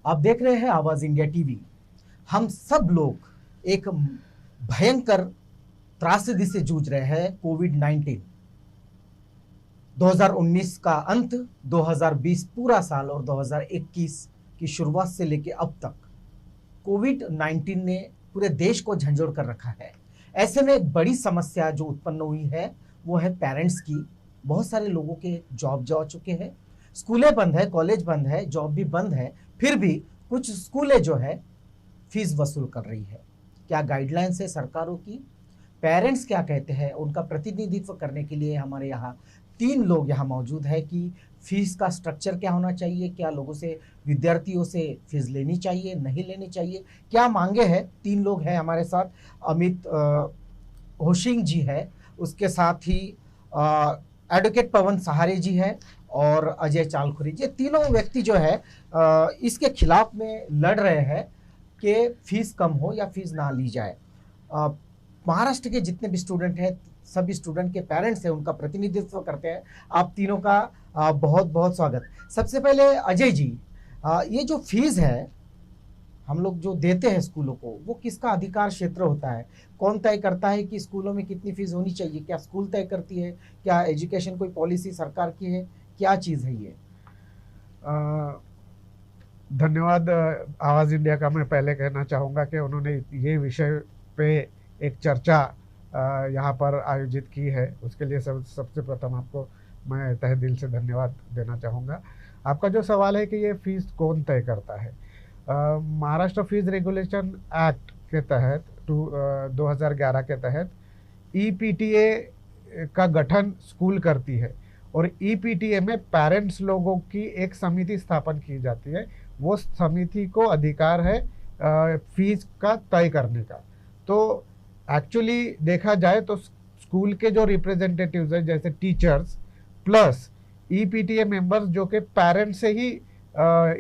आप देख रहे हैं आवाज इंडिया टीवी। हम सब लोग एक भयंकर त्रासदी से जूझ रहे हैं, कोविड-19। 2019 का अंत, 2020 पूरा साल और 2021 की शुरुआत से लेकर अब तक कोविड-19 ने पूरे देश को झंझोड़ कर रखा है। ऐसे में एक बड़ी समस्या जो उत्पन्न हुई है वो है पेरेंट्स की। बहुत सारे लोगों के जॉब जा चुके हैं, स्कूलें बंद है, कॉलेज बंद है, जॉब भी बंद है, फिर भी कुछ स्कूलें जो है फीस वसूल कर रही है। क्या गाइडलाइंस है सरकारों की? पेरेंट्स क्या कहते हैं? उनका प्रतिनिधित्व करने के लिए हमारे यहाँ 3 लोग यहाँ मौजूद है कि फीस का स्ट्रक्चर क्या होना चाहिए, क्या लोगों से, विद्यार्थियों से फीस लेनी चाहिए, नहीं लेनी चाहिए, क्या मांगे हैं। 3 लोग हैं हमारे साथ। अमित होशिंग जी है, उसके साथ ही एडवोकेट पवन सहारे जी है और अजय चालखुरी जी। तीनों व्यक्ति जो है इसके खिलाफ में लड़ रहे हैं कि फीस कम हो या फीस ना ली जाए। महाराष्ट्र के जितने भी स्टूडेंट हैं, सभी स्टूडेंट के पेरेंट्स हैं, उनका प्रतिनिधित्व करते हैं। आप तीनों का बहुत बहुत स्वागत। सबसे पहले अजय जी, ये जो फीस है हम लोग जो देते हैं स्कूलों को, वो किसका अधिकार क्षेत्र होता है? कौन तय करता है कि स्कूलों में कितनी फीस होनी चाहिए? क्या स्कूल तय करती है? क्या एजुकेशन कोई पॉलिसी सरकार की है? क्या चीज़ है ये? धन्यवाद। आवाज़ इंडिया का मैं पहले कहना चाहूँगा कि उन्होंने ये विषय पे एक चर्चा यहाँ पर आयोजित की है, उसके लिए सबसे प्रथम आपको मैं तहे दिल से धन्यवाद देना चाहूँगा। आपका जो सवाल है कि ये फीस कौन तय करता है, महाराष्ट्र फीस रेगुलेशन एक्ट के तहत 2011 के तहत EPTA का गठन स्कूल करती है और EPTA में पेरेंट्स लोगों की एक समिति स्थापन की जाती है। वो समिति को अधिकार है फीस का तय करने का। तो एक्चुअली देखा जाए तो स्कूल के जो रिप्रेजेंटेटिव्स हैं, जैसे टीचर्स प्लस EPTA मेंबर्स जो कि पेरेंट्स से ही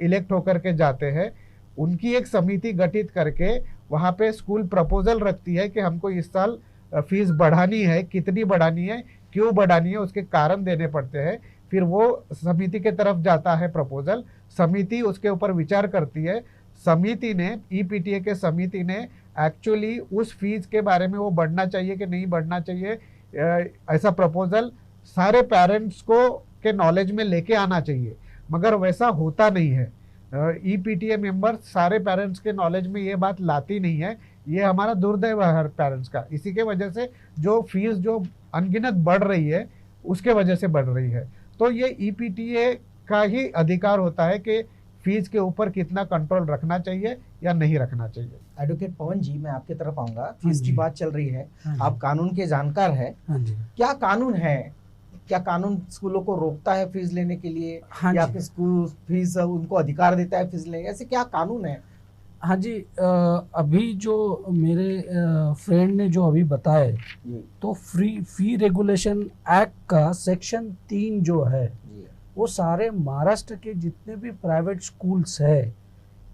इलेक्ट होकर के जाते हैं, उनकी एक समिति गठित करके वहाँ पे स्कूल प्रपोजल रखती है कि हमको इस साल फीस बढ़ानी है, कितनी बढ़ानी है, क्यों बढ़ानी है, उसके कारण देने पड़ते हैं। फिर वो समिति के तरफ जाता है प्रपोजल, समिति उसके ऊपर विचार करती है। समिति ने, EPTA के समिति ने एक्चुअली उस फीस के बारे में वो बढ़ना चाहिए कि नहीं बढ़ना चाहिए, ऐसा प्रपोजल सारे पेरेंट्स को के नॉलेज में लेके आना चाहिए, मगर वैसा होता नहीं है। EPTA मेंबर सारे पेरेंट्स के नॉलेज में ये बात लाती नहीं है। ये हमारा दुर्दैव है हर पेरेंट्स का। इसी के वजह से जो फीस जो अनगिनत बढ़ रही है उसके वजह से बढ़ रही है। तो ये EPTA का ही अधिकार होता है कि फीस के ऊपर कितना कंट्रोल रखना चाहिए या नहीं रखना चाहिए। एडवोकेट पवन जी, मैं आपके तरफ आऊंगा। फीस की बात चल रही है, आप कानून के जानकार हैं। क्या कानून है? क्या कानून स्कूलों को रोकता है फीस लेने के लिए, या फिर स्कूल फीस उनको अधिकार देता है फीस लेने? ऐसे क्या कानून है? हाँ जी, अभी जो मेरे फ्रेंड ने जो अभी बताया, तो फी रेगुलेशन एक्ट का सेक्शन 3 जो है वो सारे महाराष्ट्र के जितने भी प्राइवेट स्कूल्स है,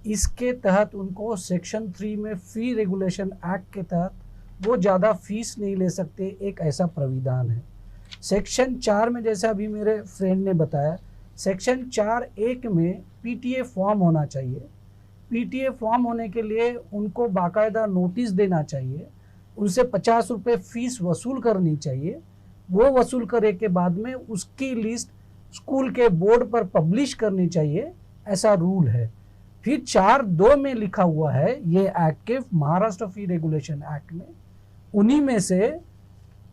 इसके तहत उनको सेक्शन 3 में फी रेगुलेशन एक्ट के तहत वो ज़्यादा फीस नहीं ले सकते, एक ऐसा प्राविधान है। सेक्शन 4 में, जैसा अभी मेरे फ्रेंड ने बताया, सेक्शन 4(1) में PTA फॉर्म होना चाहिए। PTA फॉर्म होने के लिए उनको बाकायदा नोटिस देना चाहिए, उनसे 50 रुपये फीस वसूल करनी चाहिए। वो वसूल करने के बाद में उसकी लिस्ट स्कूल के बोर्ड पर पब्लिश करनी चाहिए, ऐसा रूल है। फिर 4(2) में लिखा हुआ है ये एक्ट के, महाराष्ट्र फी रेगुलेशन एक्ट में, उन्हीं में से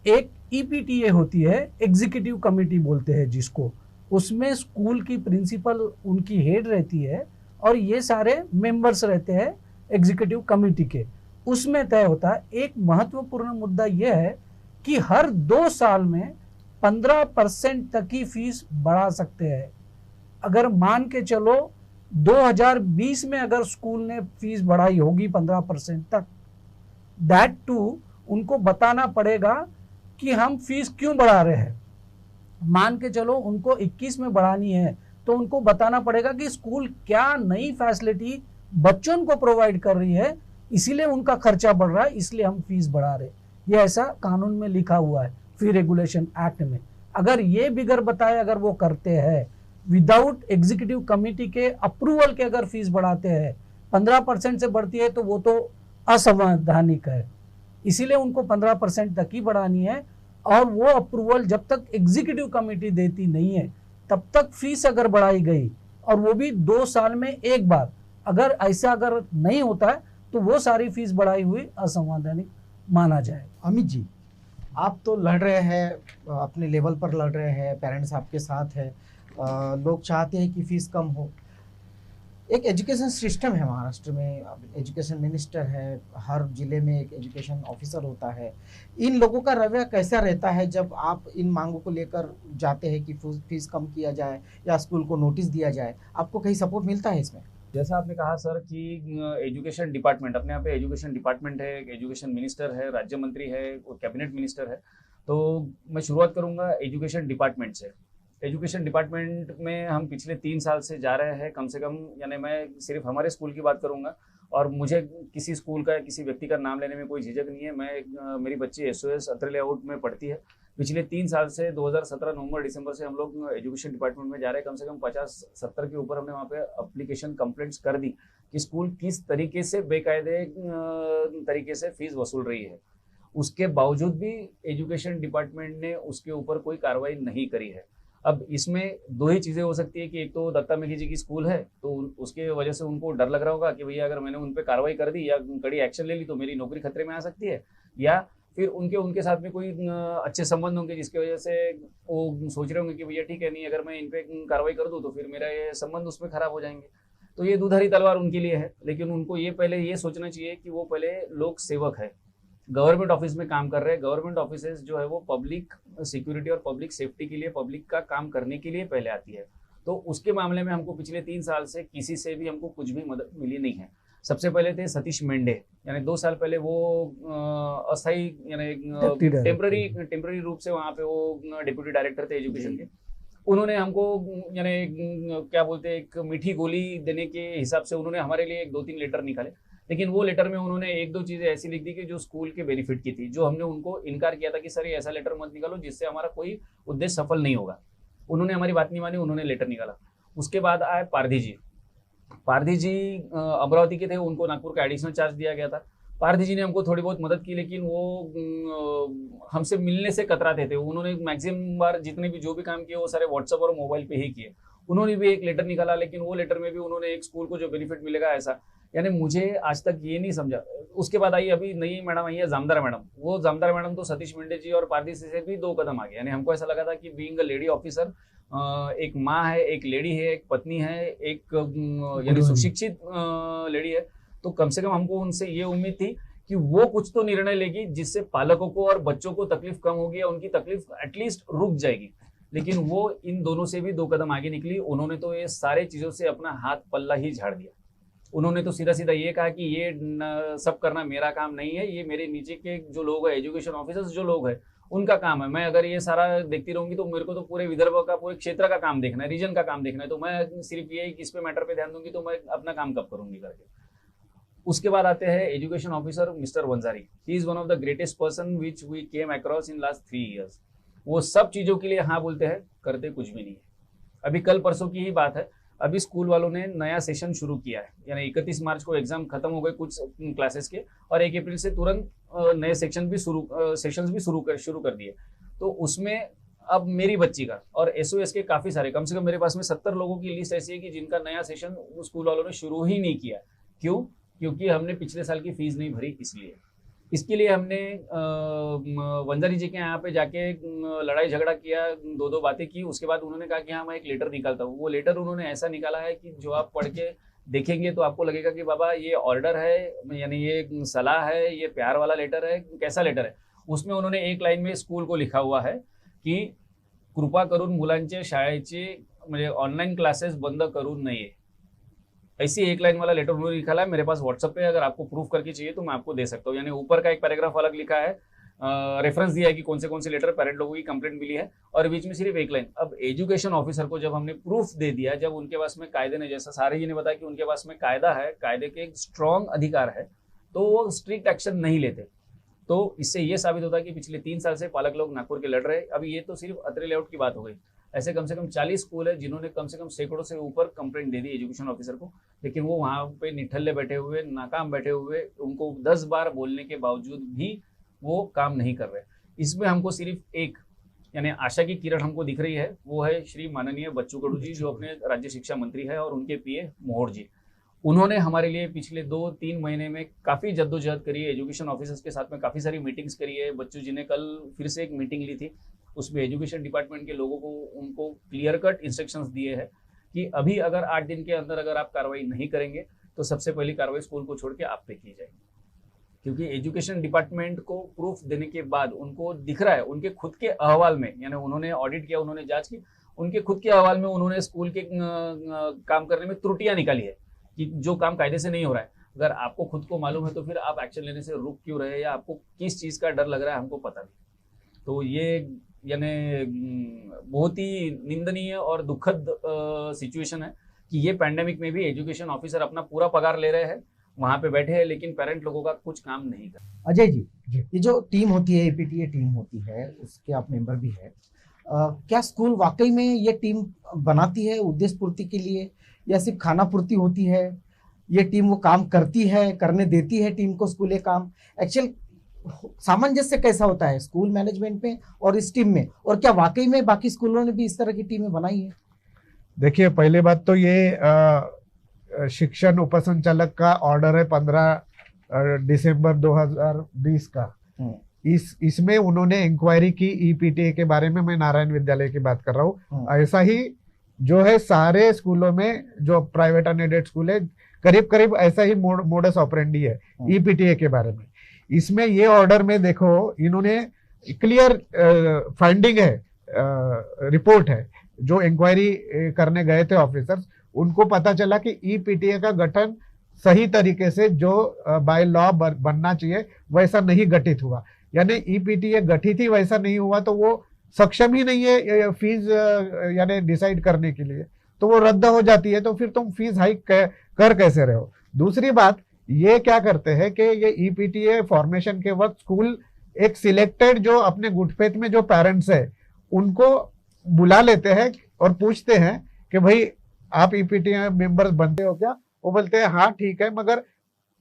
एक EPTA होती है, एग्जीक्यूटिव कमेटी बोलते हैं जिसको, उसमें स्कूल की प्रिंसिपल उनकी हेड रहती है और ये सारे मेंबर्स रहते हैं एग्जीक्यूटिव कमेटी के। उसमें तय होता है। एक महत्वपूर्ण मुद्दा यह है कि हर 2 साल में 15% तक की फीस बढ़ा सकते हैं। अगर मान के चलो 2020 में अगर स्कूल ने फीस बढ़ाई होगी 15% तक, दैट टू उनको बताना पड़ेगा कि हम फीस क्यों बढ़ा रहे हैं। मान के चलो उनको 21 में बढ़ानी है, तो उनको बताना पड़ेगा कि स्कूल क्या नई फैसिलिटी बच्चों को प्रोवाइड कर रही है, इसीलिए उनका खर्चा बढ़ रहा है, इसलिए हम फीस बढ़ा रहे। ये ऐसा कानून में लिखा हुआ है फी रेगुलेशन एक्ट में। अगर ये बिगर बताए अगर वो करते हैं विदाउट एग्जीक्यूटिव कमेटी के अप्रूवल के अगर फीस बढ़ाते हैं 15% से बढ़ती है तो वो तो असंवैधानिक है। इसीलिए उनको 15% तक ही बढ़ानी है और वो अप्रूवल जब तक एग्जीक्यूटिव कमेटी देती नहीं है तब तक फीस अगर बढ़ाई गई और वो भी 2 साल में एक बार, अगर ऐसा अगर नहीं होता है तो वो सारी फीस बढ़ाई हुई असंवैधानिक माना जाए। अमित जी, आप तो लड़ रहे हैं, अपने लेवल पर लड़ रहे हैं, पेरेंट्स आपके साथ है, लोग चाहते हैं कि फीस कम हो। एक एजुकेशन सिस्टम है महाराष्ट्र में, एजुकेशन मिनिस्टर है, हर जिले में एक एजुकेशन ऑफिसर होता है। इन लोगों का रवैया कैसा रहता है जब आप इन मांगों को लेकर जाते हैं कि फीस कम किया जाए या स्कूल को नोटिस दिया जाए? आपको कहीं सपोर्ट मिलता है इसमें? जैसा आपने कहा सर कि एजुकेशन डिपार्टमेंट, अपने यहाँ पे एजुकेशन डिपार्टमेंट है, एजुकेशन मिनिस्टर है, राज्य मंत्री है और कैबिनेट मिनिस्टर है। तो मैं शुरुआत करूँगा एजुकेशन डिपार्टमेंट से। एजुकेशन डिपार्टमेंट में हम पिछले 3 साल से जा रहे हैं कम से कम, यानी मैं सिर्फ हमारे स्कूल की बात करूँगा और मुझे किसी स्कूल का, किसी व्यक्ति का नाम लेने में कोई झिझक नहीं है। मेरी बच्ची SOS अत्रे लेआउट में पढ़ती है। पिछले 3 साल से 2017 नवंबर दिसंबर से हम लोग एजुकेशन डिपार्टमेंट में जा रहे हैं। कम से कम 50-70 के ऊपर हमने वहाँ पे एप्लीकेशन कंप्लेंट्स कर दी कि स्कूल किस तरीके से बेकायदे तरीके से फीस वसूल रही है। उसके बावजूद भी एजुकेशन डिपार्टमेंट ने उसके ऊपर कोई कार्रवाई नहीं करी है। अब इसमें 2 ही चीज़ें हो सकती है कि एक तो दत्ता मेघी जी की स्कूल है तो उसके वजह से उनको डर लग रहा होगा कि भैया अगर मैंने उन पर कार्रवाई कर दी या कड़ी एक्शन ले ली तो मेरी नौकरी खतरे में आ सकती है, या फिर उनके साथ में कोई अच्छे संबंध होंगे जिसकी वजह से वो सोच रहे होंगे कि भैया ठीक है, नहीं अगर मैं इन पे कार्रवाई कर दूँ तो फिर मेरा ये संबंध उसमें खराब हो जाएंगे। तो ये दुधारी तलवार उनके लिए है, लेकिन उनको ये पहले ये सोचना चाहिए कि वो पहले लोक सेवक है, गवर्नमेंट ऑफिस में काम कर रहे हैं। गवर्नमेंट ऑफिसेस जो है वो पब्लिक सिक्योरिटी और पब्लिक सेफ्टी के लिए, पब्लिक का काम करने के लिए पहले आती है। तो उसके मामले में हमको पिछले 3 साल से किसी से भी हमको कुछ भी मदद मिली नहीं है। सबसे पहले थे सतीश मेंढे, यानी 2 साल पहले वो अस्थायी यानी टेम्पररी रूप से वहाँ पे वो डिप्यूटी डायरेक्टर थे एजुकेशन के। उन्होंने हमको यानी क्या बोलते हैं, एक मीठी गोली देने के हिसाब से उन्होंने हमारे लिए 1-2-3 लेटर निकाले, लेकिन वो लेटर में उन्होंने 1-2 चीज़ें ऐसी लिख दी कि जो स्कूल के बेनिफिट की थी, जो हमने उनको इनकार किया था कि सर ये ऐसा लेटर मत निकालो जिससे हमारा कोई उद्देश्य सफल नहीं होगा। उन्होंने हमारी बात नहीं मानी, उन्होंने लेटर निकाला। उसके बाद आए पारधी जी अमरावती के थे, उनको नागपुर का एडिशनल चार्ज दिया गया था। पारधी जी ने हमको थोड़ी बहुत मदद की, लेकिन वो हमसे मिलने से कतराते थे। उन्होंने मैक्सिमम बार जितने भी जो भी काम किए वो सारे व्हाट्सएप और मोबाइल पे ही किए। उन्होंने भी एक लेटर निकाला, लेकिन वो लेटर में भी उन्होंने एक स्कूल को जो बेनिफिट मिलेगा ऐसा, यानी मुझे आज तक ये नहीं समझा। उसके बाद आई अभी नई मैडम आई है जामदार मैडम। वो जामदार मैडम तो सतीश मेंढे जी और पारधी से भी 2 कदम आगे। यानी हमको ऐसा लगा था कि बीइंग अ लेडी ऑफिसर, एक माँ है, एक लेडी है, एक पत्नी है, एक यानी सुशिक्षित लेडी है, तो कम से कम हमको उनसे ये उम्मीद थी कि वो कुछ तो निर्णय लेगी जिससे पालकों को और बच्चों को तकलीफ कम होगी या उनकी तकलीफ एटलीस्ट रुक जाएगी। लेकिन वो इन दोनों से भी 2 कदम आगे निकली। उन्होंने तो ये सारे चीजों से अपना हाथ पल्ला ही झाड़ दिया। उन्होंने तो सीधा सीधा ये कहा कि ये सब करना मेरा काम नहीं है, ये मेरे नीचे के जो लोग हैं, एजुकेशन ऑफिसर्स जो लोग हैं, उनका काम है। मैं अगर ये सारा देखती रहूंगी तो मेरे को तो पूरे विदर्भ का, पूरे क्षेत्र का काम देखना है, रीजन का काम देखना है, तो मैं सिर्फ ये इस पे मैटर पे ध्यान दूंगी तो मैं अपना काम कब करूंगी करके। उसके बाद आते हैं education officer mister Wanjari. He is one of the greatest person which we came across in last 3 years। वो सब चीजों के लिए हाँ बोलते हैं, करते कुछ भी नहीं है। अभी कल परसों की ही बात है, अभी स्कूल वालों ने नया सेशन शुरू किया है, यानी 31 मार्च को एग्जाम खत्म हो गए कुछ क्लासेस के, और 1 अप्रैल से तुरंत नए सेक्शन भी शुरू कर दिए। तो उसमें अब मेरी बच्ची का और SOS के काफी सारे, कम से कम मेरे पास में 70 लोगों की लिस्ट ऐसी है कि जिनका नया सेशन स्कूल वालों ने शुरू ही नहीं किया। क्यों? क्योंकि हमने पिछले साल की फीस नहीं भरी। इसलिए इसके लिए हमने वंजारी जी के यहाँ पे जाके लड़ाई झगड़ा किया, 2 बातें की। उसके बाद उन्होंने कहा कि हाँ मैं एक लेटर निकालता हूँ। वो लेटर उन्होंने ऐसा निकाला है कि जो आप पढ़ के देखेंगे तो आपको लगेगा कि बाबा ये ऑर्डर है, यानी ये सलाह है, ये प्यार वाला लेटर है, कैसा लेटर है। उसमें उन्होंने एक लाइन में स्कूल को लिखा हुआ है की कृपा करून मुलांचे शाळेचे म्हणजे ऑनलाइन क्लासेस बंद करू नये। ऐसी एक लाइन वाला लेटर उन्होंने लिखा है मेरे पास व्हाट्सएप पे। अगर आपको प्रूफ करके चाहिए तो मैं आपको दे सकता हूँ। यानी ऊपर का एक पैराग्राफ अलग लिखा है, रेफरेंस दिया है कि कौन से लेटर पेरेंट लोगों की कंप्लेंट मिली है, और बीच में सिर्फ एक लाइन। अब एजुकेशन ऑफिसर को जब हमने प्रूफ दे दिया, जब उनके पास में कायदे ने, जैसा सारे जी ने बताया कि उनके पास में कायदा है, कायदे के एक स्ट्रॉन्ग अधिकार है, तो वो स्ट्रिक्ट एक्शन नहीं लेते। तो इससे ये साबित होता है कि पिछले 3 साल से पालक लोग नागपुर के लड़ रहे। अब ये तो सिर्फ अत्रे लेआउट की बात हो गई। ऐसे कम से कम 40 स्कूल है जिन्होंने कम से कम सैकड़ों से ऊपर कंप्लेंट दे दी एजुकेशन ऑफिसर को, लेकिन वो वहाँ पे निठल्ले बैठे हुए, नाकाम बैठे हुए, उनको 10 बार बोलने के बावजूद भी वो काम नहीं कर रहे। इसमें हमको सिर्फ एक यानी आशा की किरण हमको दिख रही है, वो है श्री माननीय बच्चू कडू जी, जो अपने राज्य शिक्षा मंत्री है, और उनके पीए मोहर जी। उन्होंने हमारे लिए पिछले 2-3 महीने में काफ़ी जद्दोजहद करी है, एजुकेशन ऑफिसर्स के साथ में काफ़ी सारी मीटिंग्स करी है। बच्चू जी ने कल फिर से एक मीटिंग ली थी, उसमें एजुकेशन डिपार्टमेंट के लोगों को उनको क्लियर कट इंस्ट्रक्शंस दिए हैं कि अभी अगर 8 दिन के अंदर अगर आप कार्रवाई नहीं करेंगे तो सबसे पहली कार्रवाई स्कूल को छोड़ के आप पे की जाएगी, क्योंकि एजुकेशन डिपार्टमेंट को प्रूफ देने के बाद उनको दिख रहा है, उनके खुद के अहवाल में, यानी उन्होंने ऑडिट किया, उन्होंने जांच की, उनके खुद के अहवाल में उन्होंने स्कूल के काम करने में त्रुटियां निकाली है कि जो काम कायदे से नहीं हो रहा है। अगर आपको खुद को मालूम है तो फिर आप एक्शन लेने से रुक क्यों रहे, या आपको किस चीज़ का डर लग रहा है, हमको पता नहीं। तो ये यानी बहुत ही निंदनीय और दुखद सिचुएशन है कि ये पैंडेमिक में भी एजुकेशन ऑफिसर अपना पूरा पगार ले रहे हैं, वहाँ पे बैठे हैं, लेकिन पेरेंट लोगों का कुछ काम नहीं कर। अजय जी, ये जो टीम होती है, एपीटीए टीम होती है, उसके आप मेंबर भी है, क्या स्कूल वाकई में ये टीम बनाती है उद्देश्य पूर्ति के लिए, या सिर्फ खाना पूर्ति होती है? ये टीम वो काम करती है, करने देती है टीम को स्कूल काम? एक्चुअल सामंजस्य कैसा होता है स्कूल मैनेजमेंट में और इस टीम में, और क्या वाकई में बाकी स्कूलों ने भी इस तरह की टीमें बनाई है? देखिए, पहले बात तो ये शिक्षण उपसंचालक का ऑर्डर है 15 दिसंबर 2020 का। इसमें उन्होंने इंक्वायरी की ईपीटीए के बारे में, मैं नारायण विद्यालय की बात कर रहा हूँ। ऐसा ही जो है सारे स्कूलों में, जो प्राइवेट अनएडेड स्कूल है, करीब करीब ऐसा ही मोडस ऑपरेंडी है ईपीटीए के बारे में। इसमें ये ऑर्डर में देखो, इन्होंने क्लियर फाइंडिंग है, रिपोर्ट है, जो इंक्वायरी करने गए थे ऑफिसर्स, उनको पता चला कि ईपीटीए का गठन सही तरीके से जो बाय लॉ बनना चाहिए वैसा नहीं गठित हुआ। यानी ईपीटीए गठित ही वैसा नहीं हुआ तो वो सक्षम ही नहीं है फीस यानी डिसाइड करने के लिए, तो वो रद्द हो जाती है। तो फिर तुम फीस हाइक कर कैसे रहे हो? दूसरी बात, ये क्या करते हैं कि ये ईपीटीए फॉर्मेशन के वक्त स्कूल एक सिलेक्टेड जो अपने गुटफेत में जो पेरेंट्स है उनको बुला लेते हैं और पूछते हैं कि भाई आप ईपीटीए मेंबर्स बनते हो क्या? वो बोलते हैं हाँ ठीक है,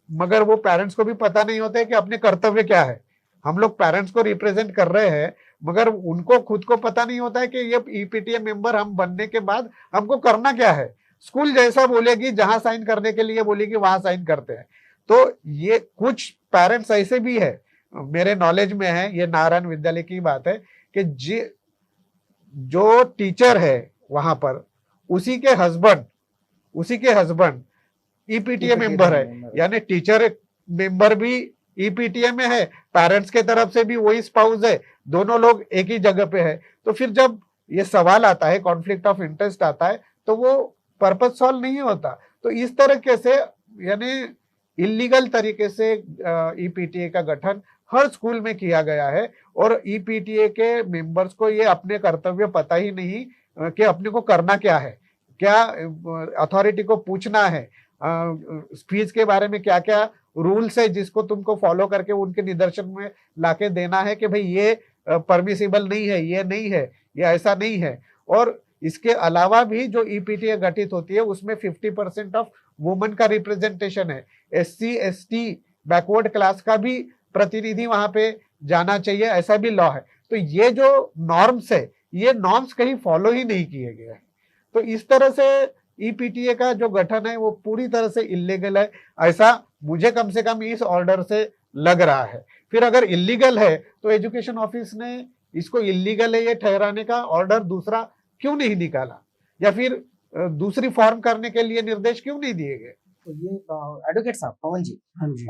मगर वो पेरेंट्स को भी पता नहीं होता है कि अपने कर्तव्य क्या है। हम लोग पेरेंट्स को रिप्रेजेंट कर रहे हैं, मगर उनको खुद को पता नहीं होता है कि ये ईपीटीए मेंबर हम बनने के बाद हमको करना क्या है। स्कूल जैसा बोलेगी, जहां साइन करने के लिए बोलेगी वहां साइन करते हैं। तो ये कुछ पेरेंट्स ऐसे भी है, मेरे नॉलेज में है, ये नारायण विद्यालय की बात है, कि जो टीचर है वहां पर उसी के हस्बैंड ईपीटीए मेंबर है। यानी टीचर मेंबर भी ईपीटीए में है, पेरेंट्स के तरफ से भी वही स्पाउस है, दोनों लोग एक ही जगह पे है। तो फिर जब ये सवाल आता है, कॉन्फ्लिक्ट ऑफ इंटरेस्ट आता है, तो वो पर्पस सॉल्व नहीं होता। तो इस तरीके से यानी इलीगल तरीके से ईपीटीए का गठन हर स्कूल में किया गया है, और ईपीटीए के मेंबर्स को ये अपने कर्तव्य पता ही नहीं कि अपने को करना क्या है, क्या अथॉरिटी को पूछना है, फीस के बारे में क्या क्या रूल्स है जिसको तुमको फॉलो करके उनके निदर्शन में लाके देना है कि भाई ये परमिसिबल नहीं है, ये नहीं है, ये ऐसा नहीं है। और इसके अलावा भी जो ईपीटीए गठित होती है उसमें 50% ऑफ वुमेन का रिप्रेजेंटेशन है, SC ST बैकवर्ड क्लास का भी प्रतिनिधि वहां पे जाना चाहिए, ऐसा भी लॉ है। तो ये जो नॉर्म्स है, ये नॉर्म्स कहीं फॉलो ही नहीं किए गए हैं। तो इस तरह से ईपीटीए का जो गठन है वो पूरी तरह से इलीगल है, ऐसा मुझे कम से कम इस ऑर्डर से लग रहा है। फिर अगर इलीगल है तो एजुकेशन ऑफिस ने इसको इलीगल है ये ठहराने का ऑर्डर दूसरा क्यों नहीं निकाला, या फिर दूसरी फॉर्म करने के लिए निर्देश क्यों नहीं दिए गए? तो ये एडवोकेट साहब, पवन जी, हाँ जी,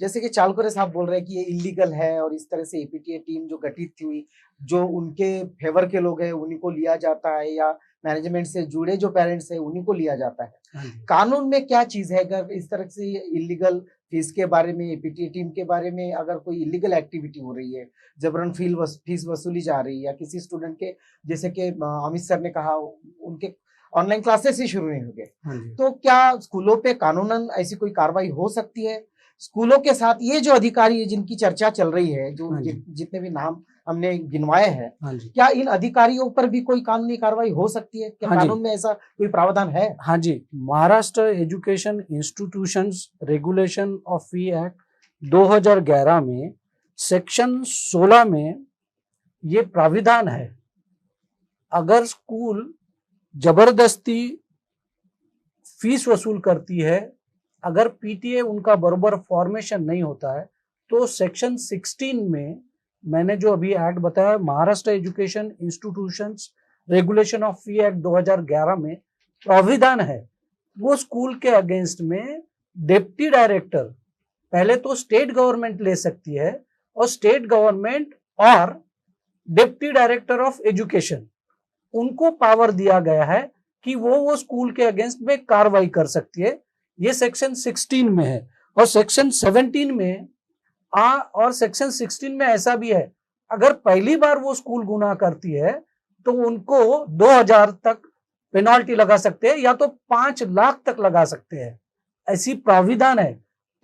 जैसे कि चालकोरे साहब बोल रहे हैं कि ये इलीगल है, और इस तरह से एपीटीए टीम जो गठित हुई, जो उनके फेवर के लोग हैं उन्हीं को लिया जाता है, या मैनेजमेंट से जुड़े जो पेरेंट्स हैं उन्हीं को लिया जाता है। हाँ जी। कानून में क्या चीज है? अगर इस तरह से इलीगल फीस के बारे में, एपीटीए टीम के बारे में अगर कोई इलीगल एक्टिविटी हो रही है, जबरन फीस वसूली जा रही है, या किसी स्टूडेंट के, जैसे कि अमित सर ने कहा, उनके ऑनलाइन क्लासेस ही शुरू नहीं हो गए, हाँ जी। तो क्या स्कूलों पे कानूनन ऐसी कोई कार्रवाई हो सकती है? स्कूलों के साथ ये जो अधिकारी जिनकी चर्चा चल रही है, जो हाँ जी। जितने भी नाम हमने गिनवाए हैं, हाँ जी, क्या इन अधिकारियों पर भी कोई कानूनी कार्रवाई हो सकती है? क्या हाँ जी। कानून में ऐसा कोई प्रावधान है? हाँ जी, Maharashtra education institutions regulation of fee act 2011 में सेक्शन 16 में ये प्राविधान है, अगर स्कूल जबरदस्ती फीस वसूल करती है, अगर पीटीए उनका बरोबर फॉर्मेशन नहीं होता है, तो सेक्शन 16 में मैंने जो अभी एक्ट बताया, Maharashtra education institutions regulation of fee act 2011 में प्राविधान है, वो स्कूल के अगेंस्ट में डिप्टी डायरेक्टर, पहले तो स्टेट गवर्नमेंट ले सकती है, और स्टेट गवर्नमेंट और डिप्टी डायरेक्टर ऑफ एजुकेशन, उनको पावर दिया गया है कि वो स्कूल के अगेंस्ट में कार्रवाई कर सकती है। ये सेक्शन 16 में है, और सेक्शन 17 में और सेक्शन 16 में ऐसा भी है, अगर पहली बार वो स्कूल गुनाह करती है तो उनको 2000 तक पेनल्टी लगा सकते हैं, या तो 5 लाख तक लगा सकते हैं, ऐसी प्राविधान है।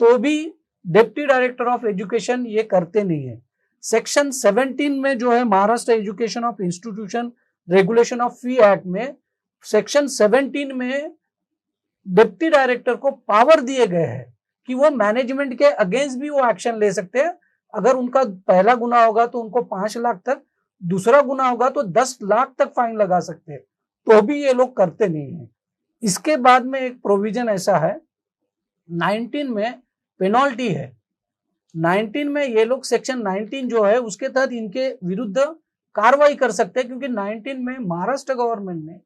तो भी डिप्टी डायरेक्टर ऑफ एजुकेशन ये करते नहीं है। सेक्शन 17 में जो है Maharashtra education of institution regulation of fee act में, सेक्शन 17 में डिप्टी डायरेक्टर को पावर दिए गए हैं कि वो मैनेजमेंट के अगेंस्ट भी वो एक्शन ले सकते हैं। अगर उनका पहला गुना होगा तो उनको 5 लाख तक, दूसरा गुना होगा तो 10 लाख तक फाइन लगा सकते हैं, तो भी ये लोग करते नहीं है। इसके बाद में एक प्रोविजन ऐसा है, 19 में पेनल्टी है, 19 में ये लोग सेक्शन 19 जो है उसके तहत इनके विरुद्ध कार्रवाई कर सकते हैं, क्योंकि 19 में महाराष्ट्र गवर्नमेंट ने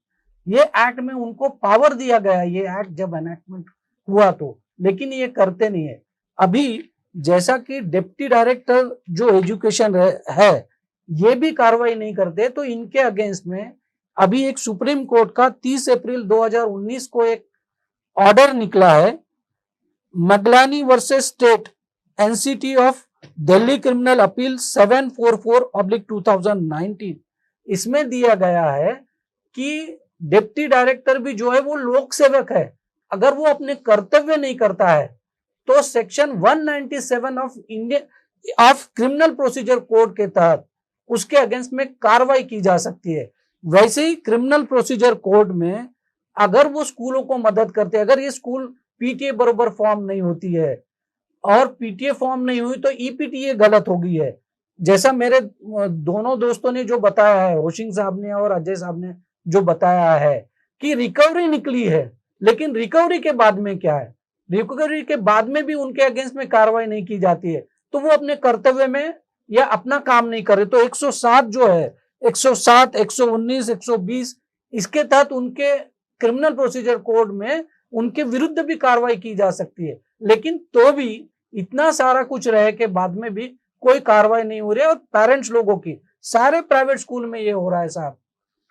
ये एक्ट में उनको पावर दिया गया है, ये एक्ट जब एनेक्टमेंट हुआ तो, लेकिन ये करते नहीं है। अभी जैसा कि डिप्टी डायरेक्टर जो एजुकेशन है ये भी कार्रवाई नहीं करते, तो इनके अगेंस्ट में अभी एक सुप्रीम कोर्ट का 30 अप्रैल 2019 को एक ऑर्डर निकला है, Maglani versus state NCT of Delhi criminal appeal 744/2019। इसमें दिया गया है कि डिप्टी डायरेक्टर भी जो है वो लोक सेवक है, अगर वो अपने कर्तव्य नहीं करता है तो section 197 of Indian of criminal procedure code के तहत उसके अगेंस्ट में कार्रवाई की जा सकती है। वैसे ही क्रिमिनल प्रोसीजर कोड में अगर वो स्कूलों को मदद करते हैं, अगर ये स्कूल पीटीए बरोबर फॉर्म नहीं होती है और पीटीए फॉर्म नहीं हुई तो ईपीटीए गलत हो गई है, जैसा मेरे दोनों दोस्तों ने जो बताया है, होशिंग साहब ने और अजय साहब ने जो बताया है कि रिकवरी निकली है, लेकिन रिकवरी के बाद में क्या है, रिकवरी के बाद में भी उनके अगेंस्ट में कार्रवाई नहीं की जाती है, तो वो अपने कर्तव्य में या अपना काम नहीं करे। तो 107 जो है, 107, 119, 120 इसके तहत उनके क्रिमिनल प्रोसीजर कोड में उनके विरुद्ध भी कार्रवाई की जा सकती है, लेकिन तो भी इतना सारा कुछ रहे के बाद में भी कोई कार्रवाई नहीं हो रही है। और पेरेंट्स लोगों की, सारे प्राइवेट स्कूल में ये हो रहा है साहब,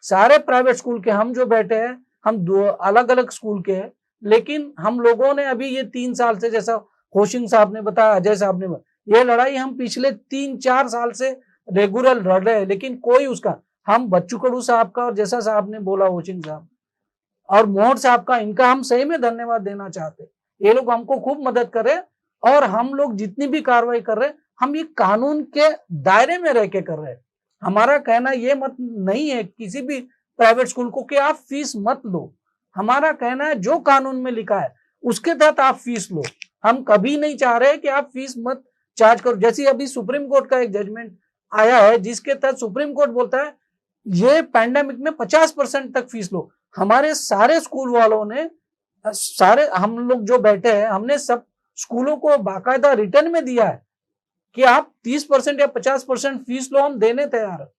सारे प्राइवेट स्कूल के, हम जो बैठे हैं हम दो अलग अलग स्कूल के हैं, लेकिन हम लोगों ने अभी ये 3 साल से, जैसा होशिंग साहब ने बताया, अजय साहब ने बताया, ये लड़ाई हम पिछले 3-4 साल से रेगुलर लड़ रहे हैं, लेकिन कोई उसका, हम बच्चू कडू साहब का और जैसा साहब ने बोला होशिंग साहब और मोहर साहब का, इनका हम सही में धन्यवाद देना चाहते हैं। ये लोग हमको खूब मदद कर रहे हैं, और हम लोग जितनी भी कार्रवाई कर रहे हैं हम ये कानून के दायरे में रह के कर रहे हैं। हमारा कहना ये मत नहीं है किसी भी प्राइवेट स्कूल को कि आप फीस मत लो, हमारा कहना है जो कानून में लिखा है उसके तहत आप फीस लो। हम कभी नहीं चाह रहे कि आप फीस मत चार्ज करो। जैसे अभी सुप्रीम कोर्ट का एक जजमेंट आया है जिसके तहत सुप्रीम कोर्ट बोलता है ये पैंडेमिक में 50% तक फीस लो। हमारे सारे स्कूल वालों ने, सारे हम लोग जो बैठे हैं, हमने सब स्कूलों को बाकायदा रिटर्न में दिया है कि आप 30% या 50% फीस लो, हम देने तैयार है।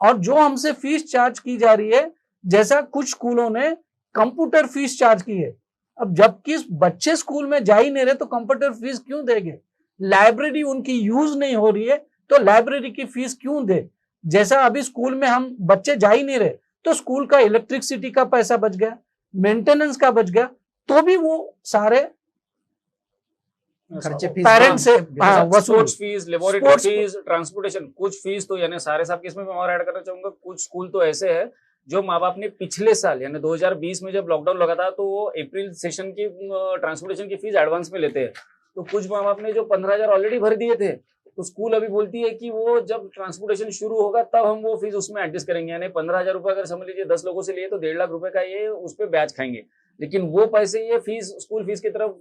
और जो हमसे फीस चार्ज की जा रही है, जैसा कुछ स्कूलों ने कंप्यूटर फीस चार्ज की है, अब जबकि बच्चे स्कूल में जा ही नहीं रहे तो कंप्यूटर फीस क्यों देंगे? लाइब्रेरी उनकी यूज नहीं हो रही है तो लाइब्रेरी की फीस क्यों दे? जैसा अभी स्कूल में हम बच्चे जा ही नहीं रहे तो स्कूल का इलेक्ट्रिसिटी का पैसा बच गया, मेंटेनेंस का बच गया, तो भी वो सारे खर्चे पेरेंट्स से वसूल, फीस, लेबोरेटरी फीस, ट्रांसपोर्टेशन, कुछ फीस तो यानी सारे साहब, इसमें मैं और ऐड करना चाहूंगा, कुछ स्कूल तो ऐसे है जो माँ बाप ने पिछले साल यानी 2020 में जब लॉकडाउन लगा था तो वो अप्रैल सेशन की ट्रांसपोर्टेशन की फीस एडवांस में लेते हैं, तो कुछ माँ बाप ने जो 15,000 ऑलरेडी भर दिए थे तो स्कूल अभी बोलती है कि वो जब ट्रांसपोर्टेशन शुरू होगा तब हम वो फीस उसमें एडजस्ट करेंगे, यानी 15,000 रुपए अगर समझ लीजिए 10 लोगों से लिए तो 1.5 लाख रुपए का ये उस पर ब्याज खाएंगे, लेकिन वो पैसे ये फीस स्कूल फीस की तरफ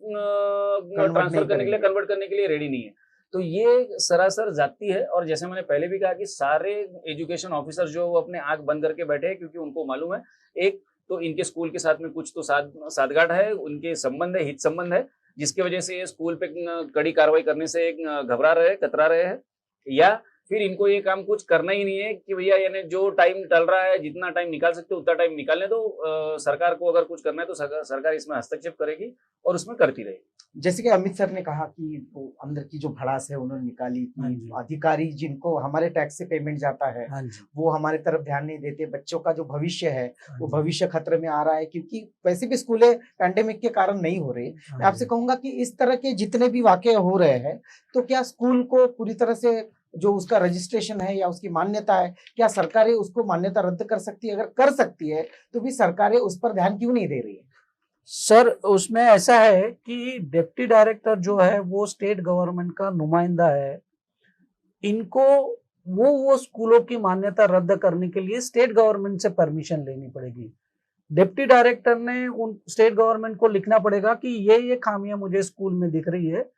ट्रांसफर करने के लिए, कन्वर्ट करने के लिए रेडी नहीं है। तो ये सरासर जाती है। और जैसे मैंने पहले भी कहा कि सारे एजुकेशन ऑफिसर जो अपने आंख बंद करके बैठे हैं, क्योंकि उनको मालूम है एक तो इनके स्कूल के साथ में कुछ तो साठगांठ है, उनके संबंध है, हित संबंध है, जिसकी वजह से ये स्कूल पे कड़ी कार्रवाई करने से घबरा रहे हैं, कतरा रहे हैं, या फिर इनको ये काम कुछ करना ही नहीं है कि भैया यानी जो टाइम टल रहा है, जितना टाइम निकाल सकते हो उतना टाइम निकालने दो, सरकार को अगर कुछ करना है तो सरकार इसमें हस्तक्षेप करेगी और उसमें करती रहेगी। जैसे कि अमित सर ने कहा कि वो अंदर की जो भड़ास है उन्होंने निकाली कि अधिकारी जिनको हमारे टैक्स से पेमेंट जाता है वो हमारे तरफ ध्यान नहीं देते, बच्चों का जो भविष्य है वो भविष्य खतरे में आ रहा है, क्योंकि वैसे भी स्कूलें पैंडेमिक के कारण नहीं हो रही। मैं आपसे कहूंगा कि इस तरह के जितने भी वाकये हो रहे हैं तो क्या स्कूल को पूरी तरह से जो उसका रजिस्ट्रेशन है या उसकी मान्यता है, क्या सरकारें उसको मान्यता रद्द कर सकती है? अगर कर सकती है तो भी सरकारें उस पर ध्यान क्यों नहीं दे रही है? सर उसमें ऐसा है कि डिप्टी डायरेक्टर जो है वो स्टेट गवर्नमेंट का नुमाइंदा है, इनको वो स्कूलों की मान्यता रद्द करने के लिए स्टेट गवर्नमेंट से परमिशन लेनी पड़ेगी। डिप्टी डायरेक्टर ने उन स्टेट गवर्नमेंट को लिखना पड़ेगा कि ये खामियां मुझे स्कूल में दिख रही है,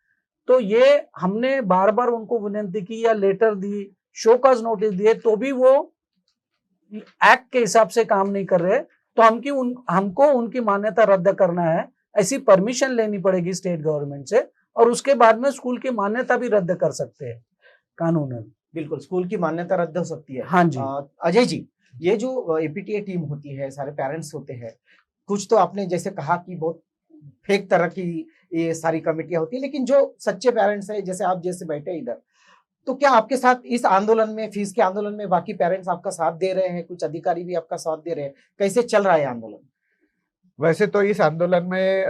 तो ये हमने बार बार उनको विनती की या लेटर दी, शोकॉज नोटिस दिए, तो भी वो एक्ट के हिसाब से काम नहीं कर रहे, तो हमको उनकी मान्यता रद्द करना है, ऐसी परमिशन लेनी पड़ेगी स्टेट गवर्नमेंट से, और उसके बाद में स्कूल की मान्यता भी रद्द कर सकते हैं कानूनन। बिल्कुल, स्कूल की मान्यता रद्द हो सकती है। हाँ जी। अजय जी, ये जो एपीटीए टीम होती है, सारे पेरेंट्स होते हैं, कुछ तो आपने जैसे कहा कि बहुत फेक तरह की ये सारी कमेटियां होती है, लेकिन जो सच्चे पेरेंट्स हैं जैसे आप जैसे बैठे इधर, तो क्या आपके साथ इस आंदोलन में, फीस के आंदोलन में बाकी पेरेंट्स आपका साथ दे रहे हैं? कुछ अधिकारी भी आपका साथ दे रहे हैं? कैसे चल रहा है आंदोलन? वैसे तो इस आंदोलन में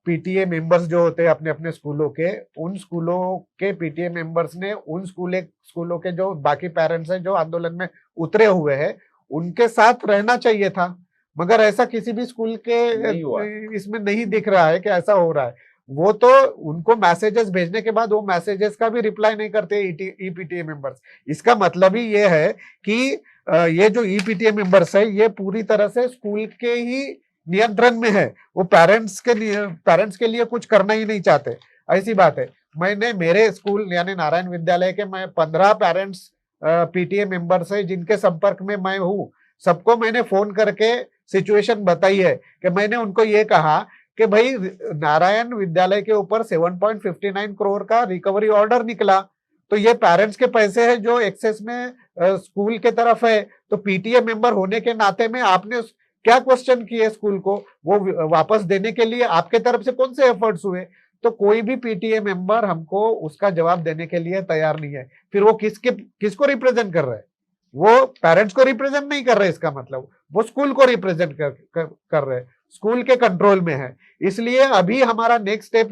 पीटीए मेंबर्स जो होते हैं अपने अपने स्कूलों के, उन स्कूलों के पीटीए मेंबर्स ने उन स्कूलों के जो बाकी पेरेंट्स हैं जो आंदोलन में उतरे हुए हैं उनके साथ रहना चाहिए था, मगर ऐसा किसी भी स्कूल के इसमें नहीं दिख रहा है कि ऐसा हो रहा है। वो तो उनको मैसेजेस भेजने के बाद वो मैसेजेस का भी रिप्लाई नहीं करते ईपीटीए मेंबर्स। इसका मतलब ही ये है कि ये जो ईपीटीए मेंबर्स है ये पूरी तरह से स्कूल के ही नियंत्रण में है, वो पेरेंट्स के लिए कुछ करना ही नहीं चाहते, ऐसी बात है। मैंने मेरे स्कूल यानी नारायण विद्यालय के मैं 15 पेरेंट्स पीटीए मेंबर्स है जिनके संपर्क में मैं हूँ, सबको मैंने फोन करके सिचुएशन बताई है कि मैंने उनको ये कहा कि भाई नारायण विद्यालय के ऊपर 7.59 करोड़ का रिकवरी ऑर्डर निकला, तो ये पेरेंट्स के पैसे हैं जो एक्सेस में स्कूल के तरफ है, तो पीटीए मेंबर होने के नाते में आपने क्या क्वेश्चन किए स्कूल को, वो वापस देने के लिए आपके तरफ से कौन से एफर्ट्स हुए? तो कोई भी पीटीए मेंबर हमको उसका जवाब देने के लिए तैयार नहीं है। फिर वो किसको रिप्रेजेंट कर रहे हैं? वो पेरेंट्स को रिप्रेजेंट नहीं कर रहे, इसका मतलब वो स्कूल को रिप्रेजेंट कर रहे हैं, स्कूल के कंट्रोल में है। इसलिए अभी हमारा नेक्स्ट स्टेप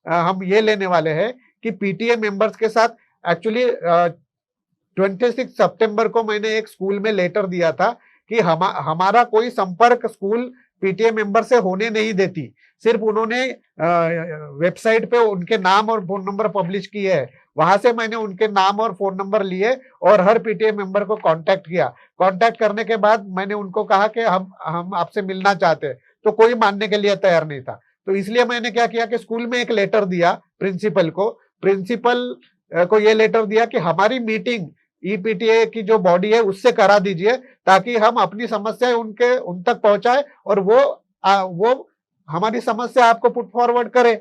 हम ये लेने वाले हैं कि पीटीए मेंबर्स के साथ एक्चुअली 26 सितंबर को मैंने एक स्कूल में लेटर दिया था कि हमारा कोई संपर्क स्कूल पीटीए मेंबर से होने नहीं देती, सिर्फ उन्होंने वेबसाइट पे उनके नाम और फोन नंबर पब्लिश किए है, वहां से मैंने उनके नाम और फोन नंबर लिए और हर पीटीए मेंबर को कांटेक्ट किया। कांटेक्ट करने के बाद मैंने उनको कहा कि हम आपसे मिलना चाहते हैं, तो कोई मानने के लिए तैयार नहीं था। तो इसलिए मैंने क्या किया कि स्कूल में एक लेटर दिया प्रिंसिपल को ये लेटर दिया कि हमारी मीटिंग ईपीटीए की जो बॉडी है उससे करा दीजिए, ताकि हम अपनी समस्याएं उन तक पहुंचाए और वो हमारी समस्या आपको पुट फॉरवर्ड करे।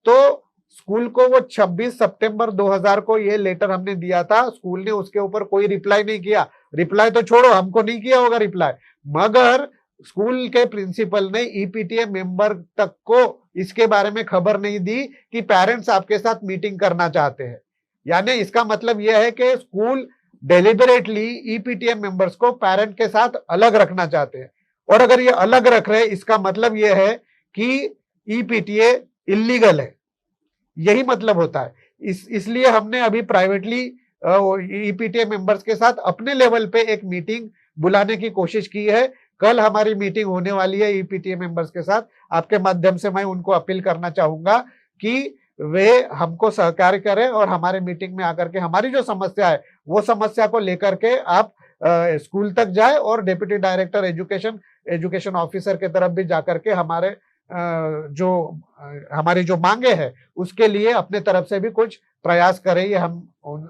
तो स्कूल को वो 26 सितंबर 2000 को ये लेटर हमने दिया था, स्कूल ने उसके ऊपर कोई रिप्लाई नहीं किया। रिप्लाई तो छोड़ो, हमको नहीं किया होगा रिप्लाई, मगर स्कूल के प्रिंसिपल ने ईपीटीए मेंबर तक को इसके बारे में खबर नहीं दी कि पेरेंट्स आपके साथ मीटिंग करना चाहते हैं। यानी इसका मतलब यह है कि स्कूल डेलिबरेटली ईपीटीए मेंबर्स को पेरेंट के साथ अलग रखना चाहते हैं, और अगर ये अलग रख रहे हैं इसका मतलब यह है कि ईपीटीए इलीगल है, यही मतलब होता है। इसलिए हमने अभी प्राइवेटली ईपीटीए मेंबर्स के साथ अपने लेवल पे एक मीटिंग बुलाने की कोशिश की है। कल हमारी मीटिंग होने वाली है ईपीटीए मेंबर्स के साथ। आपके माध्यम से मैं उनको अपील करना चाहूंगा कि वे हमको सहकार्य करें और हमारे मीटिंग में आकर के हमारी जो समस्या है वो समस्या को लेकर के आप स्कूल तक जाए और डिप्टी डायरेक्टर एजुकेशन ऑफिसर के तरफ भी जाकर के हमारी जो मांगे हैं उसके लिए अपने तरफ से भी कुछ प्रयास करें, ये हम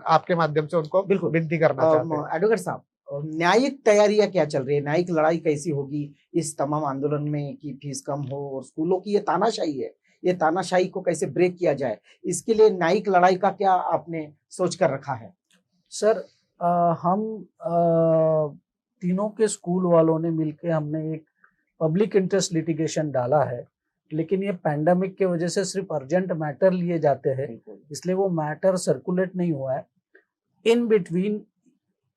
आपके माध्यम से उनको बिल्कुल विनती करना चाहते हैं। एडवोकेट साहब, न्यायिक तैयारियां क्या चल रही है? न्यायिक लड़ाई कैसी होगी इस तमाम आंदोलन में कि फीस कम हो और स्कूलों की ये तानाशाही है, ये तानाशाही को कैसे ब्रेक किया जाए, इसके लिए न्यायिक लड़ाई का क्या आपने सोच कर रखा है? सर हम तीनों के स्कूल वालों ने मिलकर हमने एक पब्लिक इंटरेस्ट लिटिगेशन डाला है, लेकिन ये पैंडेमिक के वजह से सिर्फ अर्जेंट मैटर लिए जाते हैं, इसलिए वो मैटर सर्कुलेट नहीं हुआ है। इन बिटवीन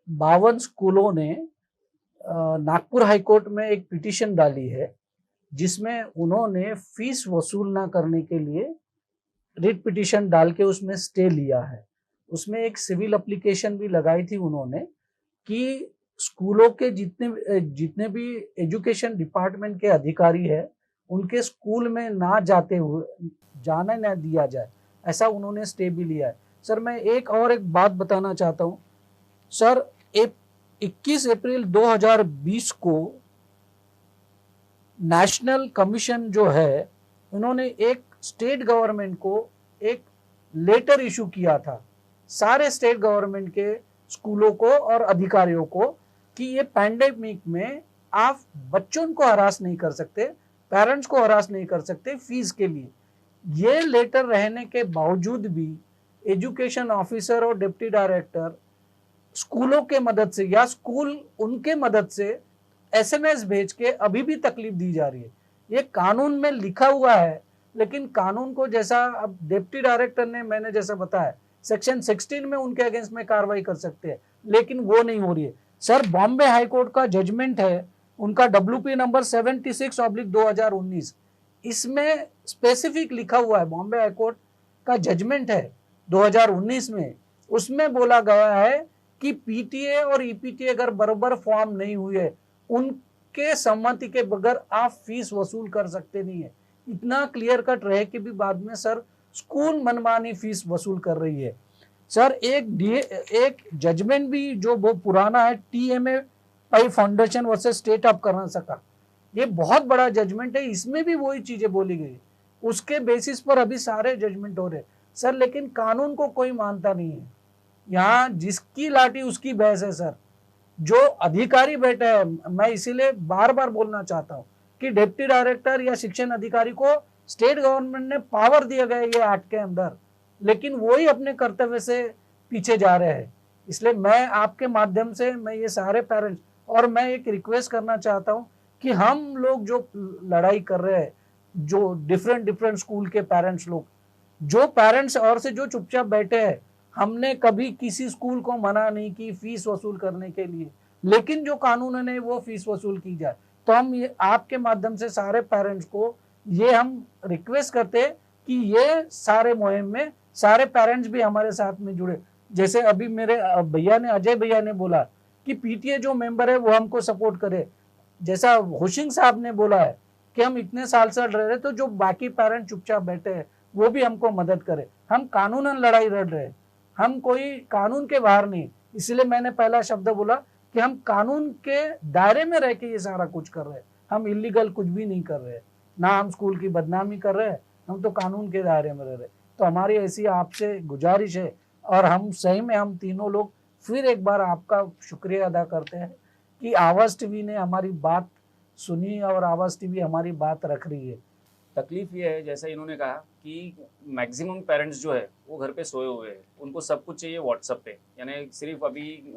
52 स्कूलों ने नागपुर हाईकोर्ट में एक पिटीशन डाली है जिसमें उन्होंने फीस वसूल ना करने के लिए रिट पिटीशन डाल के उसमें स्टे लिया है। उसमें एक सिविल एप्लीकेशन भी लगाई थी उन्होंने कि स्कूलों के जितने भी एजुकेशन डिपार्टमेंट के अधिकारी है उनके स्कूल में ना जाने ना दिया जाए, ऐसा उन्होंने स्टे भी लिया है। सर मैं एक बात बताना चाहता हूँ सर, 21 अप्रैल 2020 को नेशनल कमीशन जो है उन्होंने एक स्टेट गवर्नमेंट को एक लेटर इशू किया था, सारे स्टेट गवर्नमेंट के स्कूलों को और अधिकारियों को, कि ये पैंडेमिक में आप बच्चों को हरास नहीं कर सकते, पेरेंट्स को हरास नहीं कर सकते फीस के लिए। ये लेटर रहने के बावजूद भी एजुकेशन ऑफिसर और डिप्टी डायरेक्टर स्कूलों के मदद से या स्कूल उनके मदद से SMS भेज के अभी भी तकलीफ दी जा रही है। ये कानून में लिखा हुआ है, लेकिन कानून को जैसा अब डिप्टी डायरेक्टर ने मैंने जैसा बताया सेक्शन 16 में उनके अगेंस्ट में कार्रवाई कर सकते हैं, लेकिन वो नहीं हो रही है। सर बॉम्बे हाईकोर्ट का जजमेंट है उनका WP नंबर 76/2019, इसमें स्पेसिफिक लिखा हुआ है, बॉम्बे हाईकोर्ट का जजमेंट है 2019 में, उसमें बोला गया है कि PTA और EPTA अगर बराबर फॉर्म नहीं हुए उनके सम्मति के बगैर आप फीस वसूल कर सकते नहीं है। इतना क्लियर कट रहे कि भी बाद में सर स्कूल मनमानी फीस वसूल कर रही है। सर एक जजमेंट भी जो बहुत पुराना है, TMA pi foundation versus state of Karnataka, ये बहुत बड़ा जजमेंट है, इसमें भी वही चीजें बोली गई, उसके बेसिस पर अभी सारे जजमेंट हो रहे सर, लेकिन कानून को कोई मानता नहीं है। यहाँ जिसकी लाठी उसकी भैंस है सर। जो अधिकारी बैठे हैं, मैं इसीलिए बार बार बोलना चाहता हूँ कि डिप्टी डायरेक्टर या शिक्षण अधिकारी को स्टेट गवर्नमेंट ने पावर दिया गया ये एक्ट के अंदर, लेकिन वही अपने कर्तव्य से पीछे जा रहे हैं। इसलिए मैं आपके माध्यम से मैं ये सारे पेरेंट्स और मैं एक रिक्वेस्ट करना चाहता हूँ कि हम लोग जो लड़ाई कर रहे हैं, जो डिफरेंट स्कूल के पेरेंट्स लोग, जो पेरेंट्स और से जो चुपचाप बैठे हैं, हमने कभी किसी स्कूल को मना नहीं की फीस वसूल करने के लिए, लेकिन जो कानून है वो फीस वसूल की जाए। तो हम ये आपके माध्यम से सारे पेरेंट्स को ये हम रिक्वेस्ट करते हैं कि ये सारे मुहिम में सारे पेरेंट्स भी हमारे साथ में जुड़े। जैसे अभी मेरे भैया ने, अजय भैया ने बोला कि PTA जो मेंबर है वो हमको सपोर्ट करे, जैसा होशिंग साहब ने बोला है कि हम इतने साल से लड़ रहे, तो जो बाकी पेरेंट चुपचाप बैठे हैं वो भी हमको मदद करे। हम कानूनन लड़ाई लड़ रहे हैं, हम कोई कानून के बाहर नहीं। इसलिए मैंने पहला शब्द बोला कि हम कानून के दायरे में रह के ये सारा कुछ कर रहे हैं, हम इलीगल कुछ भी नहीं कर रहे हैं, ना हम स्कूल की बदनामी कर रहे हैं, हम तो कानून के दायरे में रह रहे। तो हमारी ऐसी आपसे गुजारिश है, और हम सही में हम तीनों लोग फिर एक बार आपका शुक्रिया अदा करते हैं कि आवाज़ TV ने हमारी बात सुनी और आवाज़ TV हमारी बात रख रही है। तकलीफ ये है, जैसा इन्होंने कहा कि मैक्सिमम पेरेंट्स जो है वो घर पे सोए हुए हैं, उनको सब कुछ चाहिए व्हाट्सएप पे, यानी सिर्फ अभी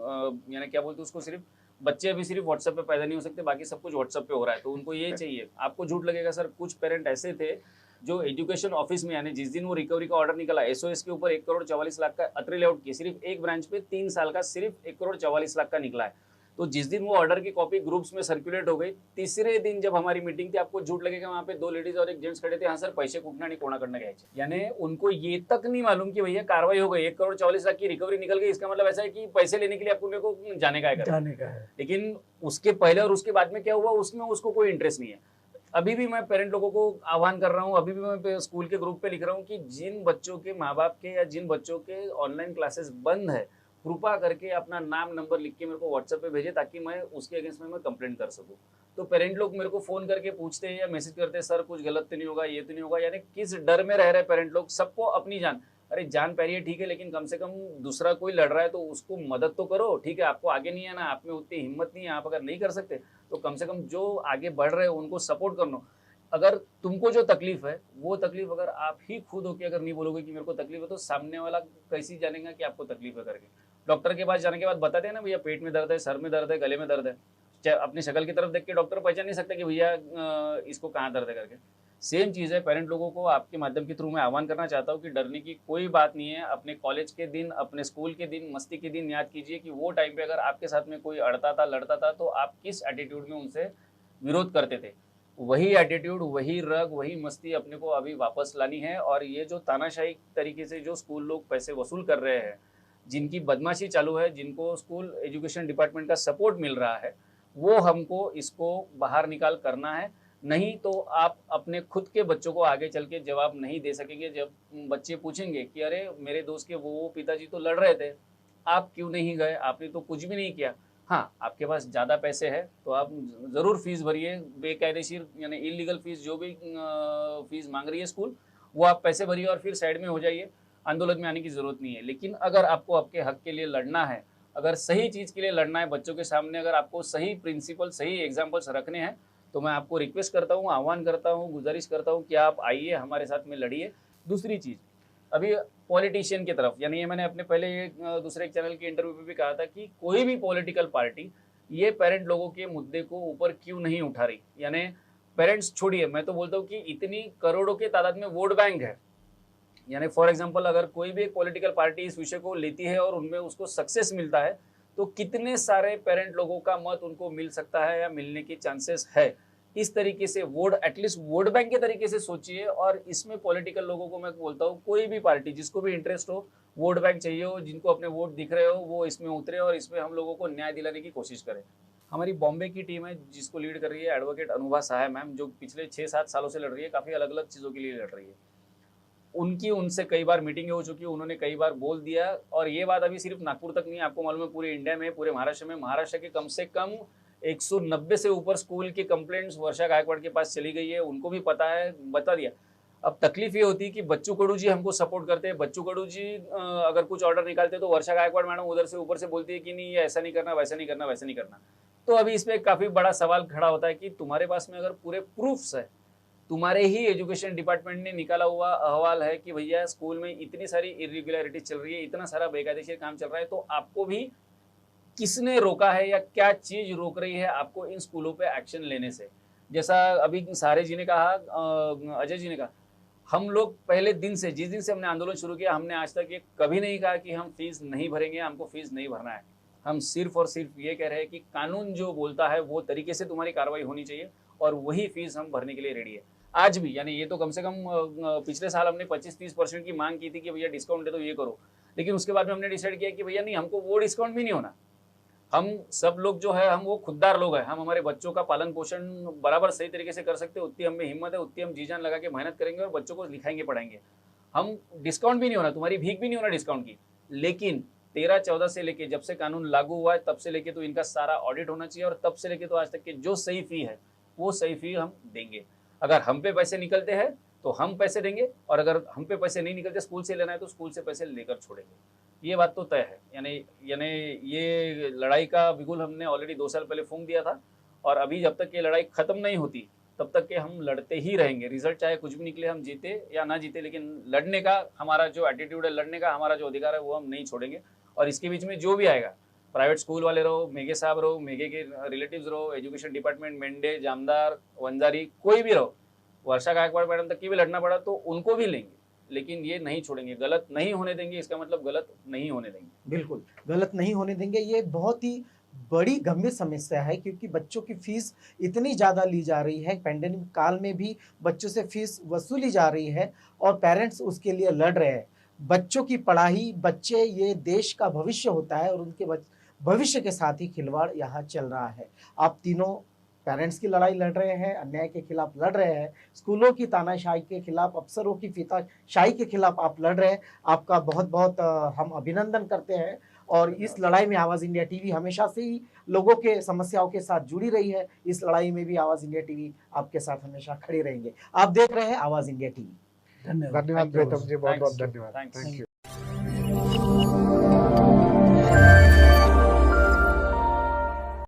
यानी क्या बोलते हैं उसको, सिर्फ बच्चे अभी सिर्फ व्हाट्सएप पे पैदा नहीं हो सकते, बाकी सब कुछ व्हाट्सएप पे हो रहा है, तो उनको ये चाहिए। आपको झूठ लगेगा सर, कुछ पेरेंट ऐसे थे जो एजुकेशन ऑफिस में, यानी जिस दिन वो रिकवरी का ऑर्डर निकला, SOS के ऊपर 1,44,00,000 का अतरे लेआउट किए, सिर्फ एक ब्रांच पे 3 साल का सिर्फ 1,44,00,000 का निकला है। तो जिस दिन वो ऑर्डर की कॉपी ग्रुप्स में सर्कुलेट हो गई, तीसरे दिन जब हमारी मीटिंग थी, आपको झूठ लगेगा वहाँ पे 2 लेडीज और एक जेंट्स खड़े थे, हाँ सर पैसे कुटना नहीं कोना करने गए, यानी उनको ये तक नहीं मालूम कि भैया कार्रवाई हो गई, 1,44,00,000 की रिकवरी निकल गई, इसका मतलब ऐसा है कि पैसे लेने के लिए आपको मेरे को जाने का है। लेकिन उसके पहले और उसके बाद में क्या हुआ उसमें उसको कोई इंटरेस्ट नहीं है। अभी भी मैं पेरेंट लोगों को आह्वान कर रहा हूँ, अभी भी मैं स्कूल के ग्रुप पे लिख रहा हूँ कि जिन बच्चों के माँ बाप के या जिन बच्चों के ऑनलाइन क्लासेस बंद है, कृपा करके अपना नाम नंबर लिख के मेरे को व्हाट्सएप पे भेजे, ताकि मैं उसके अगेंस्ट में मैं कंप्लेंट कर सकूँ। तो पेरेंट लोग मेरे को फ़ोन करके पूछते हैं या मैसेज करते हैं, सर कुछ गलत तो नहीं होगा, ये तो नहीं होगा, यानी किस डर में रह रहे पेरेंट लोग। सबको अपनी जान, अरे जान प्यारी है ठीक है, लेकिन कम से कम दूसरा कोई लड़ रहा है तो उसको मदद तो करो। ठीक है, आपको आगे नहीं आना, आप में उतनी हिम्मत नहीं है, आप अगर नहीं कर सकते तो कम से कम जो आगे बढ़ रहे हो उनको सपोर्ट करना। अगर तुमको जो तकलीफ है वो तकलीफ अगर आप ही खुद होके अगर नहीं बोलोगे कि मेरे को तकलीफ है, तो सामने वाला कैसे जानेगा कि आपको तकलीफ है करके। डॉक्टर के पास जाने के बाद बताते हैं ना, भैया पेट में दर्द है, सर में दर्द है, गले में दर्द है, चाहे अपनी शक्ल की तरफ देख के डॉक्टर पहचान नहीं सकते कि भैया इसको कहाँ दर्द है करके। सेम चीज़ है, पेरेंट लोगों को आपके माध्यम के थ्रू मैं आह्वान करना चाहता हूँ कि डरने की कोई बात नहीं है। अपने कॉलेज के दिन, अपने स्कूल के दिन, मस्ती के दिन याद कीजिए कि वो टाइम पे अगर आपके साथ में कोई अड़ता था, लड़ता था, तो आप किस एटीट्यूड में उनसे विरोध करते थे। वही एटीट्यूड, वही रग, वही मस्ती अपने को अभी वापस लानी है। और ये जो तानाशाही तरीके से जो स्कूल लोग पैसे वसूल कर रहे हैं, जिनकी बदमाशी चालू है, जिनको स्कूल एजुकेशन डिपार्टमेंट का सपोर्ट मिल रहा है, वो हमको इसको बाहर निकाल करना है। नहीं तो आप अपने खुद के बच्चों को आगे चल के जवाब नहीं दे सकेंगे। जब बच्चे पूछेंगे कि अरे मेरे दोस्त के वो पिताजी तो लड़ रहे थे, आप क्यों नहीं गए, आपने तो कुछ भी नहीं किया। हाँ, आपके पास ज़्यादा पैसे है तो आप ज़रूर फीस भरिए, बेकायदेशीर यानी इलीगल फीस, जो भी फीस मांग रही है स्कूल, वो आप पैसे भरिए और फिर साइड में हो जाइए। आंदोलन में आने की ज़रूरत नहीं है। लेकिन अगर आपको आपके हक के लिए लड़ना है, अगर सही चीज़ के लिए लड़ना है बच्चों के सामने, अगर आपको सही प्रिंसिपल, सही एग्जाम्पल्स रखने हैं, तो मैं आपको रिक्वेस्ट करता हूँ, आह्वान करता हूँ, गुजारिश करता हूँ कि आप आइए, हमारे साथ में लड़िए। दूसरी चीज़, अभी पॉलिटिशियन की तरफ, यानी ये मैंने अपने पहले दूसरे एक चैनल के इंटरव्यू में भी कहा था कि कोई भी पॉलिटिकल पार्टी ये पेरेंट लोगों के मुद्दे को ऊपर क्यों नहीं उठा रही। यानी पेरेंट्स छोड़िए, मैं तो बोलता हूँ कि इतनी करोड़ों के तादाद में वोट बैंक है, यानी फॉर एग्जांपल अगर कोई भी एक पॉलिटिकल पार्टी इस विषय को लेती है और उनमें उसको सक्सेस मिलता है, तो कितने सारे पेरेंट लोगों का मत उनको मिल सकता है या मिलने की चांसेस है। इस तरीके से वोट, एटलीस्ट वोट बैंक के तरीके से सोचिए। और इसमें पॉलिटिकल लोगों को मैं बोलता हूँ, कोई भी पार्टी जिसको भी इंटरेस्ट हो, वोट बैंक चाहिए हो, जिनको अपने वोट दिख रहे हो, वो इसमें उतरे और इसमें हम लोगों को न्याय दिलाने की कोशिश करें। हमारी बॉम्बे की टीम है जिसको लीड कर रही है एडवोकेट अनुभा सहाय मैम, जो पिछले 6-7 सालों से लड़ रही है, काफ़ी अलग अलग चीज़ों के लिए लड़ रही है। उनकी उनसे कई बार मीटिंगें हो चुकी है, उन्होंने कई बार बोल दिया। और ये बात अभी सिर्फ नागपुर तक नहीं, आपको मालूम है पूरे इंडिया में, पूरे महाराष्ट्र में, महाराष्ट्र के कम से कम 190 से ऊपर स्कूल की कंप्लेंट्स वर्षा गायकवाड़ के पास चली गई है, उनको भी पता है, बता दिया। अब तकलीफ ये होती है कि बच्चू कडू जी हमको सपोर्ट करते हैं, बच्चू कडू जी अगर कुछ ऑर्डर निकालते हैं तो वर्षा गायकवाड़ मैडम उधर से ऊपर से बोलती है कि नहीं, ये ऐसा नहीं करना, वैसा नहीं करना, वैसा नहीं करना। तो अभी इसमें काफ़ी बड़ा सवाल खड़ा होता है कि तुम्हारे पास में अगर पूरे प्रूफ्स है, तुम्हारे ही एजुकेशन डिपार्टमेंट ने निकाला हुआ अहवाल है कि भैया स्कूल में इतनी सारी इरेगुलरिटीज चल रही है, इतना सारा बेकायदेशीर काम चल रहा है, तो आपको भी किसने रोका है या क्या चीज़ रोक रही है आपको इन स्कूलों पे एक्शन लेने से। जैसा अभी सारे जी ने कहा, अजय जी ने कहा, हम लोग पहले दिन से, जिस दिन से हमने आंदोलन शुरू किया, हमने आज तक ये कभी नहीं कहा कि हम फीस नहीं भरेंगे, हमको फीस नहीं भरना है। हम सिर्फ और सिर्फ ये कह रहे हैं कि कानून जो बोलता है वो तरीके से तुम्हारी कार्रवाई होनी चाहिए और वही फीस हम भरने के लिए रेडी है आज भी। यानी ये तो कम से कम पिछले साल हमने 25-30% की मांग की थी कि भैया डिस्काउंट दे दो, ये करो, लेकिन उसके बाद में हमने डिसाइड किया कि भैया नहीं, हमको वो डिस्काउंट भी नहीं होना। हम सब लोग जो है, हम वो खुददार लोग हैं, हम हमारे बच्चों का पालन पोषण बराबर सही तरीके से कर सकते हैं, उतनी हम में हिम्मत है, उतनी हम जी जान लगा के मेहनत करेंगे और बच्चों को लिखाएंगे, पढ़ाएंगे। हम डिस्काउंट भी नहीं होना, तुम्हारी भीख भी नहीं होना डिस्काउंट की। लेकिन 13-14 से लेके जब से कानून लागू हुआ है तब से लेके तो इनका सारा ऑडिट होना चाहिए, और तब से लेके तो आज तक के जो सही फी है वो सही फी हम देंगे। अगर हम पे पैसे निकलते हैं तो हम पैसे देंगे, और अगर हम पे पैसे नहीं निकलते, स्कूल से लेना है तो स्कूल से पैसे लेकर छोड़ेंगे। ये बात तो तय है। यानी ये लड़ाई का बिगुल हमने ऑलरेडी 2 साल पहले फूंक दिया था, और अभी जब तक ये लड़ाई खत्म नहीं होती तब तक के हम लड़ते ही रहेंगे। रिजल्ट चाहे कुछ भी निकले, हम जीते या ना जीते, लेकिन लड़ने का हमारा जो एटीट्यूड है, लड़ने का हमारा जो अधिकार है, वो हम नहीं छोड़ेंगे। और इसके बीच में जो भी आएगा, प्राइवेट स्कूल वाले रहो, मेघे साहब रहो, मेघे के रिलेटिव्स रहो, एजुकेशन डिपार्टमेंट, मेंढे, जामदार, वंजारी, कोई भी रहो, वर्षा गायकवाड़ मैडम तक की भी लड़ना पड़ा तो उनको भी लेंगे, लेकिन ये नहीं छोड़ेंगे, गलत नहीं होने देंगे। इसका मतलब गलत नहीं होने देंगे। बिल्कुल गलत नहीं होने देंगे। ये बहुत ही बड़ी गंभीर समस्या है, क्योंकि बच्चों की फीस इतनी ज़्यादा ली जा रही है, पैंडेमिक काल में भी बच्चों से फीस वसूली जा रही है और पेरेंट्स उसके लिए लड़ रहे हैं। बच्चों की पढ़ाई, बच्चे ये देश का भविष्य होता है, और उनके भविष्य के साथ ही खिलवाड़ यहाँ चल रहा है। आप तीनों पेरेंट्स की लड़ाई लड़ रहे हैं, अन्याय के खिलाफ लड़ रहे हैं, स्कूलों की तानाशाही के खिलाफ, अफसरों की फीताशाही के खिलाफ आप लड़ रहे हैं। आपका बहुत बहुत हम अभिनंदन करते हैं। और इस लड़ाई में आवाज़ इंडिया टीवी हमेशा से ही लोगों के समस्याओं के साथ जुड़ी रही है। इस लड़ाई में भी आवाज़ इंडिया टीवी आपके साथ हमेशा खड़ी रहेंगे। आप देख रहे हैं आवाज़ इंडिया टीवी। धन्यवाद। धन्यवाद प्रीतम जी, बहुत बहुत Thanks. धन्यवाद। Thanks. Thank you.